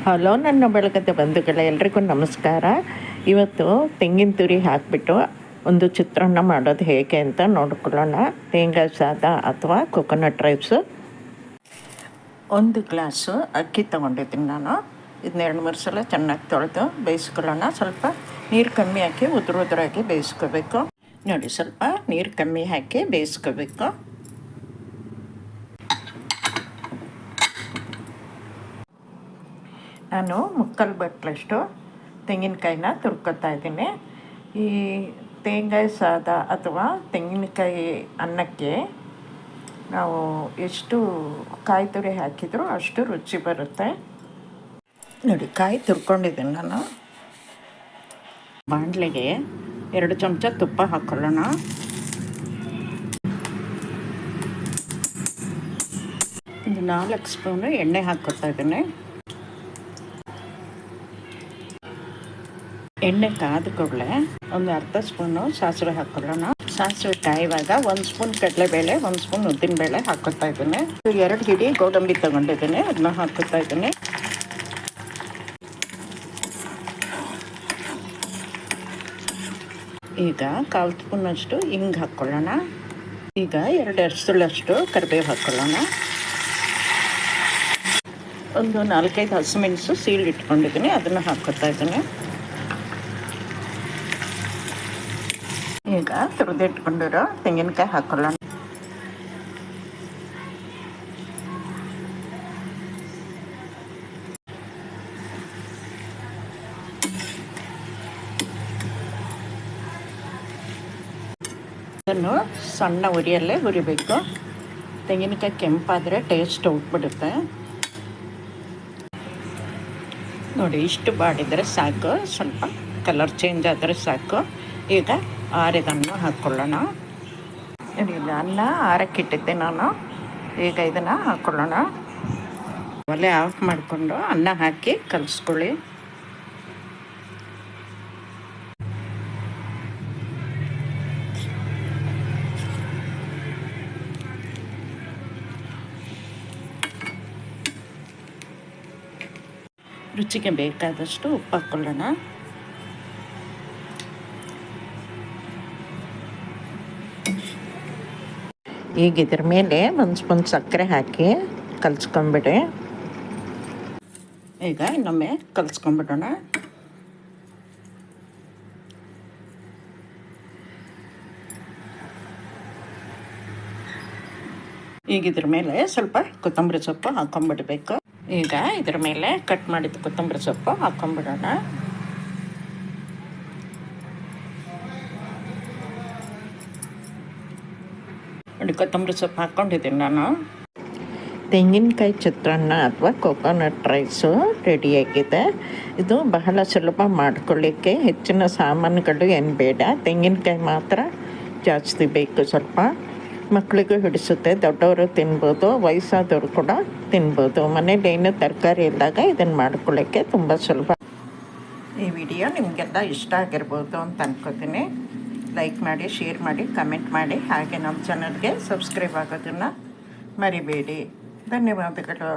Hello ನನ್ನ ಬೆಳಗದ ಬಂಧುಗಳೇ, ಎಲ್ರಿಗೂ ನಮಸ್ಕಾರ. ಇವತ್ತು ತೆಂಗಿನ ತುರಿ ಹಾಕಿಬಿಟ್ಟು ಒಂದು ಚಿತ್ರಾನ್ನ ಮಾಡೋದು ಹೇಗೆ ಅಂತ ನೋಡ್ಕೊಳ್ಳೋಣ. ತೇಂಗಾಯಿ ಸಾದ ಅಥವಾ ಕೊಕೊನಟ್ ರೈಸು. 1 ಗ್ಲಾಸು ಅಕ್ಕಿ ತೊಗೊಂಡಿದ್ದೀನಿ ನಾನು. ಇದನ್ನ 2-3 ಸಲ ಚೆನ್ನಾಗಿ ತೊಳೆದು ಬೇಯಿಸ್ಕೊಳ್ಳೋಣ. ಸ್ವಲ್ಪ ನೀರು ಕಮ್ಮಿ ಹಾಕಿ ಉದುರಾಗಿ ಬೇಯಿಸ್ಕೋಬೇಕು. ನೋಡಿ, ಸ್ವಲ್ಪ ನೀರು ಕಮ್ಮಿ ಹಾಕಿ ಬೇಯಿಸ್ಕೋಬೇಕು. ನಾನು 3/4 ಬಟ್ಲಷ್ಟು ತೆಂಗಿನಕಾಯಿನ ತುರ್ಕೊತಾ ಇದ್ದೀನಿ. ಈ ತೇಂಗಾಯಿ ಸಾದ ಅಥವಾ ತೆಂಗಿನಕಾಯಿ ಅನ್ನಕ್ಕೆ ನಾವು ಎಷ್ಟು ಕಾಯಿ ತುರಿ ಹಾಕಿದರೂ ಅಷ್ಟು ರುಚಿ ಬರುತ್ತೆ. ನೋಡಿ, ಕಾಯಿ ತುರ್ಕೊಂಡಿದ್ದೀನಿ ನಾನು. ಬಾಣಲೆಗೆ 2 ಚಮಚ ತುಪ್ಪ ಹಾಕ್ಕೊಳ್ಳೋಣ. ಒಂದು 4 ಸ್ಪೂನು ಎಣ್ಣೆ ಹಾಕ್ಕೊತಾ ಇದ್ದೀನಿ. ಎಣ್ಣೆ ಕಾದ ಕೂಡಲೇ ಒಂದು ಅರ್ಧ ಸ್ಪೂನು ಸಾಸಿವೆ ಹಾಕ್ಕೊಳ್ಳೋಣ. ಸಾಸಿವೆ ಕಾಯುವಾಗ 1 ಸ್ಪೂನ್ ಕಡಲೆಬೇಳೆ, 1 ಸ್ಪೂನ್ ಉದ್ದಿನಬೇಳೆ ಹಾಕ್ಕೊತಾ ಇದ್ದೀನಿ. 2 ಹಿಡಿ ಗೋಡಂಬಿ ತೊಗೊಂಡಿದ್ದೀನಿ, ಅದನ್ನ ಹಾಕ್ಕೊತಾ ಇದ್ದೀನಿ. ಈಗ 1/4 ಸ್ಪೂನಷ್ಟು ಹಿಂಗೆ ಹಾಕ್ಕೊಳ್ಳೋಣ. ಈಗ 2 ಅರಸುಳಷ್ಟು ಕರಿಬೇವು ಹಾಕ್ಕೊಳ್ಳೋಣ. ಒಂದು 4-5 ಹಸಿಮೆಣಸು ಸೀಳಿಟ್ಕೊಂಡಿದ್ದೀನಿ, ಅದನ್ನು ಹಾಕ್ಕೊತಾ ಇದ್ದೀನಿ. ಈಗ ತುರಿದಿಟ್ಕೊಂಡಿರೋ ತೆಂಗಿನಕಾಯಿ ಹಾಕ್ಕೊಳ್ಳೋಣ. ಇದನ್ನು ಸಣ್ಣ ಉರಿಯಲ್ಲೇ ಹುರಿಬೇಕು. ತೆಂಗಿನಕಾಯಿ ಕೆಂಪಾದರೆ ಟೇಸ್ಟ್ ಹೋಗ್ಬಿಡುತ್ತೆ. ನೋಡಿ, ಇಷ್ಟು ಬಾಡಿದರೆ ಸಾಕು, ಸ್ವಲ್ಪ ಕಲರ್ ಚೇಂಜ್ ಆದರೆ ಸಾಕು. ಈಗ ಆರಿದನ್ನ ಹಾಕ್ಕೊಳ್ಳೋಣ. ಈಗ ಅನ್ನ ಆರಕ್ಕಿಟ್ಟಿದ್ದೆ ನಾನು. ಈಗ ಇದನ್ನು ಹಾಕ್ಕೊಳ್ಳೋಣ. ಒಲೆ ಆಫ್ ಮಾಡಿಕೊಂಡು ಅನ್ನ ಹಾಕಿ ಕಲಿಸ್ಕೊಳ್ಳಿ. ರುಚಿಗೆ ಬೇಕಾದಷ್ಟು ಉಪ್ಪು ಹಾಕ್ಕೊಳ್ಳೋಣ. ಈಗ ಇದ್ರ ಮೇಲೆ 1 ಸ್ಪೂನ್ ಸಕ್ಕರೆ ಹಾಕಿ ಕಲಿಸ್ಕೊಂಬಿಡಿ. ಈಗ ಇನ್ನೊಮ್ಮೆ ಕಲಿಸ್ಕೊಂಬಿಡೋಣ. ಈಗ ಇದ್ರ ಮೇಲೆ ಸ್ವಲ್ಪ ಕೊತ್ತಂಬರಿ ಸೊಪ್ಪು ಹಾಕ್ಕೊಂಬಿಡ್ಬೇಕು. ಈಗ ಇದ್ರ ಮೇಲೆ ಕಟ್ ಮಾಡಿದ ಕೊತ್ತಂಬರಿ ಸೊಪ್ಪು ಹಾಕ್ಕೊಂಬಿಡೋಣ. ನೋಡಿ, ಕೊತ್ತಂಬರಿ ಸೊಪ್ಪು ಹಾಕ್ಕೊಂಡಿದ್ದೀನಿ ನಾನು. ತೆಂಗಿನಕಾಯಿ ಚಿತ್ರಾನ್ನ ಅಥವಾ ಕೊಕೊನಟ್ ರೈಸು ರೆಡಿಯಾಗಿದೆ. ಇದು ಬಹಳ ಸುಲಭ ಮಾಡ್ಕೊಳ್ಳಿಕ್ಕೆ. ಹೆಚ್ಚಿನ ಸಾಮಾನುಗಳು ಏನು ಬೇಡ, ತೆಂಗಿನಕಾಯಿ ಮಾತ್ರ ಜಾಸ್ತಿ ಬೇಕು. ಸ್ವಲ್ಪ ಮಕ್ಕಳಿಗೂ ಹಿಡಿಸುತ್ತೆ, ದೊಡ್ಡವರು ತಿನ್ಬೋದು, ವಯಸ್ಸಾದವರು ಕೂಡ ತಿನ್ಬೋದು. ಮನೇಲಿ ಏನು ತರಕಾರಿ ಇದ್ದಾಗ ಇದನ್ನು ಮಾಡ್ಕೊಳ್ಳೋಕ್ಕೆ ತುಂಬ ಸುಲಭ. ಈ ವಿಡಿಯೋ ನಿಮಗೆಲ್ಲ ಇಷ್ಟ ಆಗಿರ್ಬೋದು ಅಂತ ಅನ್ಕೋತೀನಿ. ಲೈಕ್ ಮಾಡಿ, ಶೇರ್ ಮಾಡಿ, ಕಮೆಂಟ್ ಮಾಡಿ, ಹಾಗೆ ನಮ್ಮ ಚಾನಲ್ಗೆ ಸಬ್ಸ್ಕ್ರೈಬ್ ಆಗೋದನ್ನು ಮರಿಬೇಡಿ. ಧನ್ಯವಾದಗಳು.